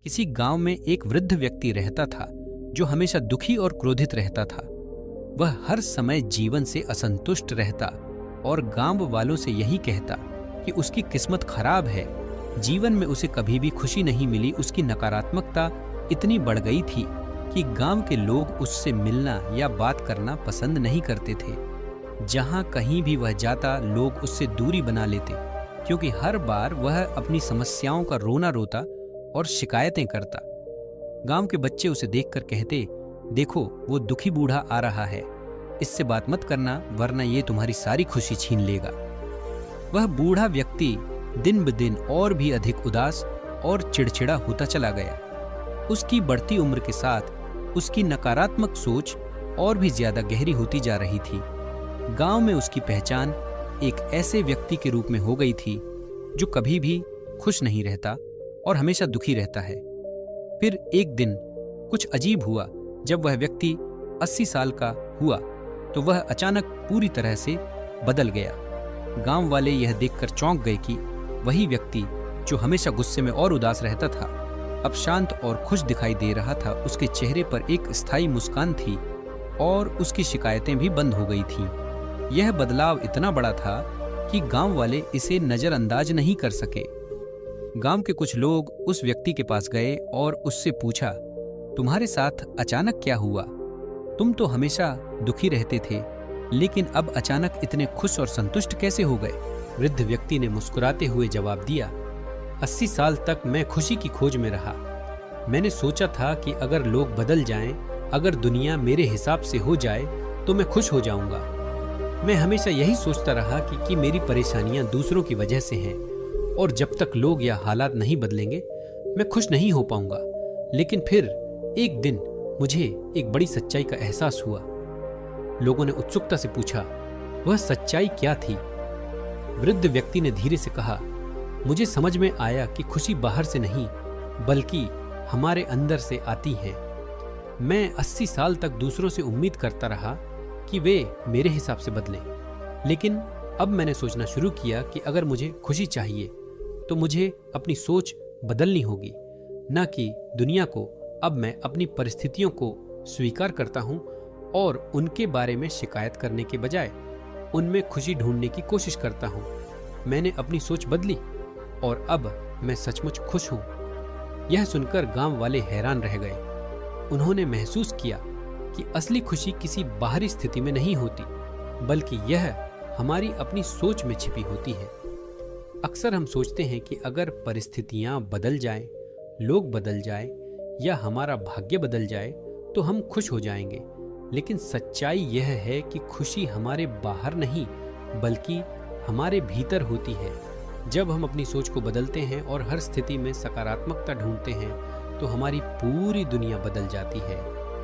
किसी गांव में एक वृद्ध व्यक्ति रहता था जो हमेशा दुखी और क्रोधित रहता था। वह हर समय जीवन से असंतुष्ट रहता और गांव वालों से यही कहता कि उसकी किस्मत खराब है, जीवन में उसे कभी भी खुशी नहीं मिली। उसकी नकारात्मकता इतनी बढ़ गई थी कि गांव के लोग उससे मिलना या बात करना पसंद नहीं करते थे। जहां कहीं भी वह जाता, लोग उससे दूरी बना लेते, क्योंकि हर बार वह अपनी समस्याओं का रोना रोता और शिकायतें करता। गांव के बच्चे उसे देखकर कहते, देखो वो दुखी बूढ़ा आ रहा है, इससे बात मत करना वरना ये तुम्हारी सारी खुशी छीन लेगा। वह बूढ़ा व्यक्ति दिन ब दिन और भी अधिक उदास और चिड़चिड़ा होता चला गया। उसकी बढ़ती उम्र के साथ उसकी नकारात्मक सोच और भी ज्यादा गहरी होती जा रही थी। गांव में उसकी पहचान एक ऐसे व्यक्ति के रूप में हो गई थी जो कभी भी खुश नहीं रहता और हमेशा दुखी रहता है। फिर एक दिन कुछ अजीब हुआ। जब वह व्यक्ति 80 साल का हुआ तो वह अचानक पूरी तरह से बदल गया। गांव वाले यह देखकर चौंक गए कि वही व्यक्ति जो हमेशा गुस्से में और उदास रहता था, अब शांत और खुश दिखाई दे रहा था। उसके चेहरे पर एक स्थायी मुस्कान थी और उसकी शिकायतें भी बंद हो गई थीं। यह बदलाव इतना बड़ा था कि गांव वाले इसे नजरअंदाज नहीं कर सके। गांव के कुछ लोग उस व्यक्ति के पास गए और उससे पूछा, तुम्हारे साथ अचानक क्या हुआ? तुम तो हमेशा दुखी रहते थे, लेकिन अब अचानक इतने खुश और संतुष्ट कैसे हो गए? वृद्ध व्यक्ति ने मुस्कुराते हुए जवाब दिया, 80 साल तक मैं खुशी की खोज में रहा। मैंने सोचा था कि अगर लोग बदल जाएं, अगर दुनिया मेरे हिसाब से हो जाए तो मैं खुश हो जाऊंगा। मैं हमेशा यही सोचता रहा कि मेरी परेशानियां दूसरों की वजह से हैं और जब तक लोग या हालात नहीं बदलेंगे मैं खुश नहीं हो पाऊंगा। लेकिन फिर एक दिन मुझे एक बड़ी सच्चाई का एहसास हुआ। लोगों ने उत्सुकता से पूछा, वह सच्चाई क्या थी? वृद्ध व्यक्ति ने धीरे से कहा, मुझे समझ में आया कि खुशी बाहर से नहीं बल्कि हमारे अंदर से आती है। मैं 80 साल तक दूसरों से उम्मीद करता रहा कि वे मेरे हिसाब से बदलें, लेकिन अब मैंने सोचना शुरू किया कि अगर मुझे खुशी चाहिए तो मुझे अपनी सोच बदलनी होगी, न कि दुनिया को। अब मैं अपनी परिस्थितियों को स्वीकार करता हूं और उनके बारे में शिकायत करने के बजाय उनमें खुशी ढूंढने की कोशिश करता हूं। मैंने अपनी सोच बदली और अब मैं सचमुच खुश हूं। यह सुनकर गांव वाले हैरान रह गए। उन्होंने महसूस किया कि असली खुशी किसी बाहरी स्थिति में नहीं होती, बल्कि यह हमारी अपनी सोच में छिपी होती है। अक्सर हम सोचते हैं कि अगर परिस्थितियां बदल जाएं, लोग बदल जाएं या हमारा भाग्य बदल जाए तो हम खुश हो जाएंगे। लेकिन सच्चाई यह है कि खुशी हमारे बाहर नहीं बल्कि हमारे भीतर होती है। जब हम अपनी सोच को बदलते हैं और हर स्थिति में सकारात्मकता ढूंढते हैं तो हमारी पूरी दुनिया बदल जाती है।